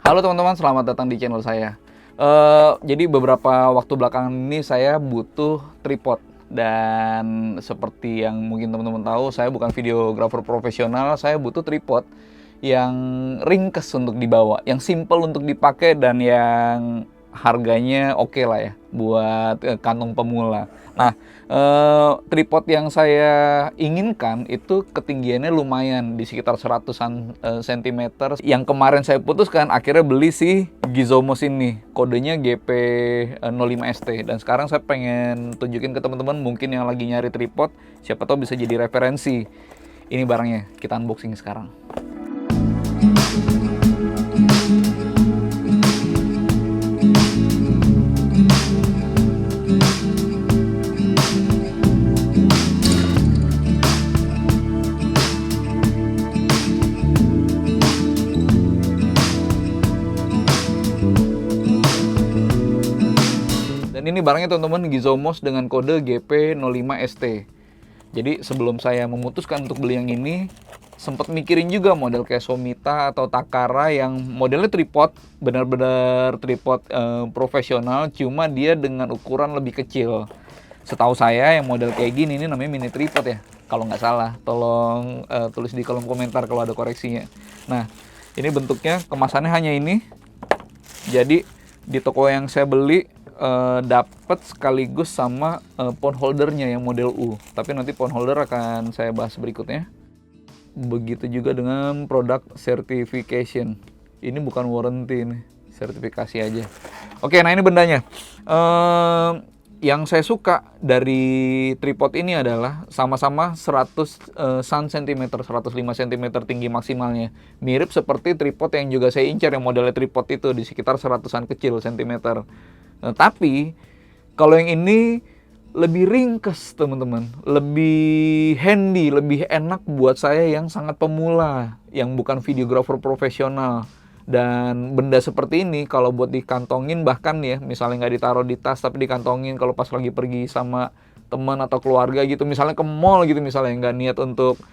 Halo teman-teman, selamat datang di channel saya. Jadi beberapa waktu belakangan ini saya butuh tripod. Dan seperti yang mungkin teman-teman tahu, saya bukan videographer profesional, saya butuh tripod yang ringkes untuk dibawa, yang simple untuk dipakai, dan yang harganya oke lah ya buat kantong pemula. Nah, tripod yang saya inginkan itu ketinggiannya lumayan di sekitar 100-an sentimeter. Yang kemarin saya putuskan akhirnya beli si Gizomos ini, kodenya GP05ST. Dan sekarang saya pengen tunjukin ke teman-teman mungkin yang lagi nyari tripod, siapa tahu bisa jadi referensi. Ini barangnya, kita unboxing sekarang. Dan ini barangnya teman-teman, Gizomos dengan kode GP05ST. Jadi sebelum saya memutuskan untuk beli yang ini, sempat mikirin juga model kayak Somita atau Takara yang modelnya tripod, benar-benar tripod profesional, cuma dia dengan ukuran lebih kecil. Setahu saya yang model kayak gini ini namanya mini tripod ya, kalau nggak salah. Tolong tulis di kolom komentar kalau ada koreksinya. Nah, ini bentuknya, kemasannya hanya ini. Jadi di toko yang saya beli dapat sekaligus sama phone holdernya yang model U. Tapi nanti phone holder akan saya bahas berikutnya. Begitu juga dengan product certification. Ini bukan warranty nih, sertifikasi aja. Oke, nah ini bendanya. Yang saya suka dari tripod ini adalah sama-sama 100 cm, 105 cm tinggi maksimalnya. Mirip seperti tripod yang juga saya incar, yang modelnya tripod itu di sekitar 100-an kecil cm. Nah, tapi kalau yang ini lebih ringkes teman-teman, lebih handy, lebih enak buat saya yang sangat pemula, yang bukan videographer profesional. Dan benda seperti ini kalau buat dikantongin, bahkan ya misalnya nggak ditaruh di tas tapi dikantongin kalau pas lagi pergi sama teman atau keluarga gitu, misalnya ke mall gitu, misalnya nggak niat untuk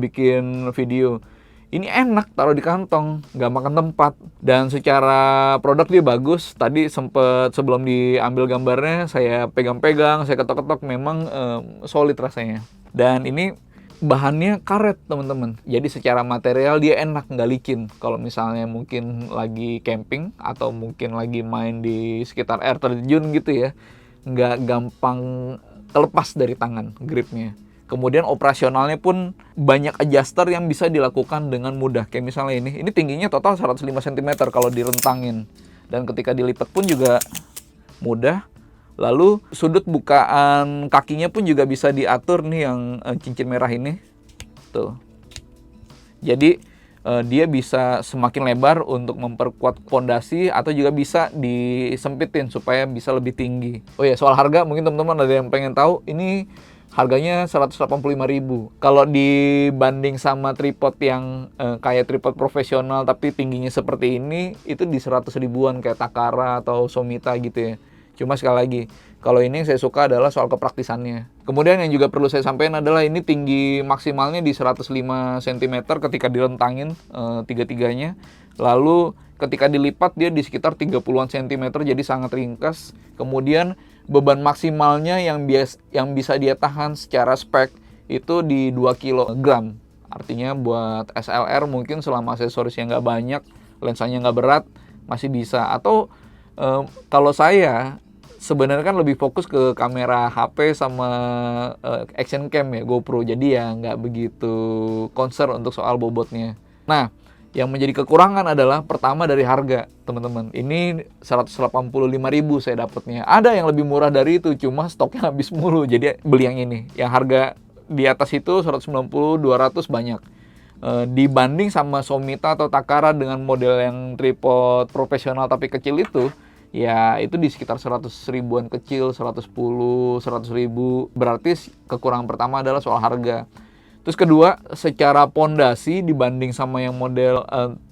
bikin video, ini enak taruh di kantong, nggak makan tempat. Dan secara produk dia bagus. Tadi sempet sebelum diambil gambarnya saya pegang-pegang, saya ketok-ketok, memang solid rasanya. Dan ini bahannya karet teman-teman, jadi secara material dia enak, nggak licin. Kalau misalnya mungkin lagi camping atau mungkin lagi main di sekitar air terjun gitu ya, nggak gampang terlepas dari tangan gripnya. Kemudian operasionalnya pun banyak adjuster yang bisa dilakukan dengan mudah. Kayak misalnya ini tingginya total 105 cm kalau direntangin. Dan ketika dilipat pun juga mudah. Lalu sudut bukaan kakinya pun juga bisa diatur nih, yang cincin merah ini. Tuh. Jadi dia bisa semakin lebar untuk memperkuat fondasi, atau juga bisa disempitin supaya bisa lebih tinggi. Oh ya, soal harga mungkin teman-teman ada yang pengen tahu. Ini harganya 185.000. Kalau dibanding sama tripod yang kayak tripod profesional tapi tingginya seperti ini, itu di 100 ribuan kayak Takara atau Somita gitu ya. Cuma sekali lagi, kalau ini yang saya suka adalah soal kepraktisannya. Kemudian yang juga perlu saya sampaikan adalah ini tinggi maksimalnya di 105 cm ketika direntangin tiga-tiganya. Lalu ketika dilipat dia di sekitar 30-an cm, jadi sangat ringkas. Kemudian beban maksimalnya yang bisa dia tahan secara spek itu di 2 kg. Artinya buat SLR mungkin selama aksesorisnya nggak banyak, lensanya nggak berat, masih bisa. Atau kalau saya sebenarnya kan lebih fokus ke kamera HP sama action cam ya, GoPro. Jadi ya nggak begitu concern untuk soal bobotnya. Nah, yang menjadi kekurangan adalah pertama dari harga, teman-teman. Ini 185.000 saya dapatnya. Ada yang lebih murah dari itu, cuma stoknya habis mulu. Jadi beli yang ini. Yang harga di atas itu 190, 200 banyak. Dibanding sama Somita atau Takara dengan model yang tripod profesional tapi kecil itu, ya itu di sekitar 100 ribuan kecil, 110, 100 ribu. Berarti kekurangan pertama adalah soal harga. Terus kedua, secara pondasi dibanding sama yang model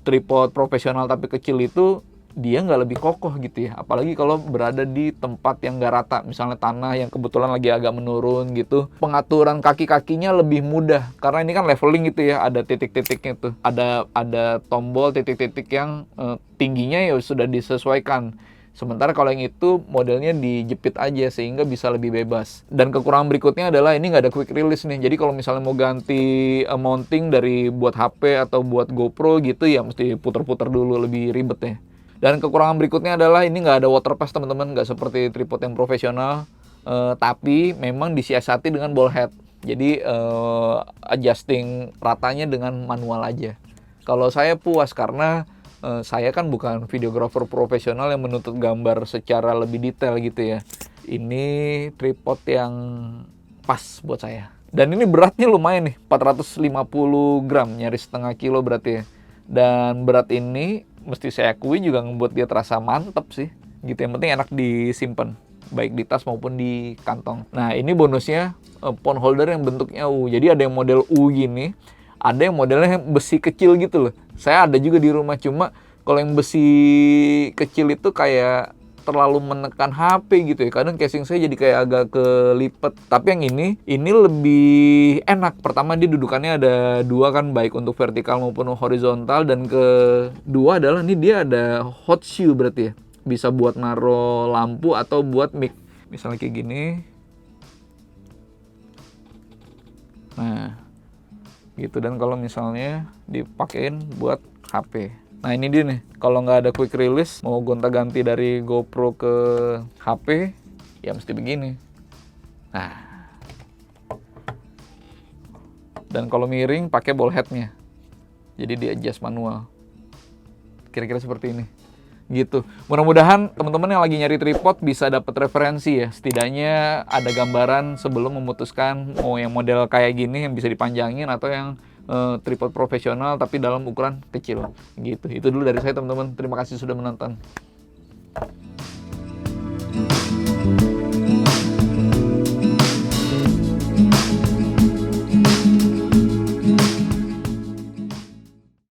tripod profesional tapi kecil itu, dia nggak lebih kokoh gitu ya. Apalagi kalau berada di tempat yang nggak rata, misalnya tanah yang kebetulan lagi agak menurun gitu. Pengaturan kaki-kakinya lebih mudah karena ini kan leveling gitu ya, ada titik-titiknya tuh. Ada tombol titik-titik yang tingginya ya sudah disesuaikan. Sementara kalau yang itu modelnya dijepit aja sehingga bisa lebih bebas. Dan kekurangan berikutnya adalah ini nggak ada quick release nih. Jadi kalau misalnya mau ganti mounting dari buat HP atau buat GoPro gitu ya mesti puter-puter dulu, lebih ribet ya. Dan kekurangan berikutnya adalah ini nggak ada water pass teman-teman, nggak seperti tripod yang profesional, tapi memang disiasati dengan ball head. Jadi adjusting ratanya dengan manual aja. Kalau saya puas karena saya kan bukan videographer profesional yang menuntut gambar secara lebih detail gitu ya. Ini tripod yang pas buat saya. Dan ini beratnya lumayan nih, 450 gram, nyaris setengah kilo berarti ya. Dan berat ini mesti saya akui juga membuat dia terasa mantep sih gitu. Yang penting enak disimpan baik di tas maupun di kantong. Nah ini bonusnya phone holder yang bentuknya U. Jadi ada yang model U gini, ada yang modelnya besi kecil gitu loh. Saya ada juga di rumah, cuma kalau yang besi kecil itu kayak terlalu menekan HP gitu ya. Kadang casing saya jadi kayak agak kelipet. Tapi yang ini lebih enak. Pertama dia dudukannya ada dua kan, baik untuk vertikal maupun horizontal. Dan kedua adalah nih dia ada hot shoe berarti ya. Bisa buat naruh lampu atau buat mic. Misalnya kayak gini. Nah, gitu. Dan kalau misalnya dipakein buat HP. Nah ini dia nih, kalau nggak ada quick release, mau gonta-ganti dari GoPro ke HP, ya mesti begini. Nah, dan kalau miring pakai ball headnya, jadi di adjust manual. Kira-kira seperti ini. Gitu. Mudah-mudahan teman-teman yang lagi nyari tripod bisa dapat referensi ya. Setidaknya ada gambaran sebelum memutuskan mau yang model kayak gini yang bisa dipanjangin atau yang tripod profesional tapi dalam ukuran kecil gitu. Itu dulu dari saya teman-teman. Terima kasih sudah menonton.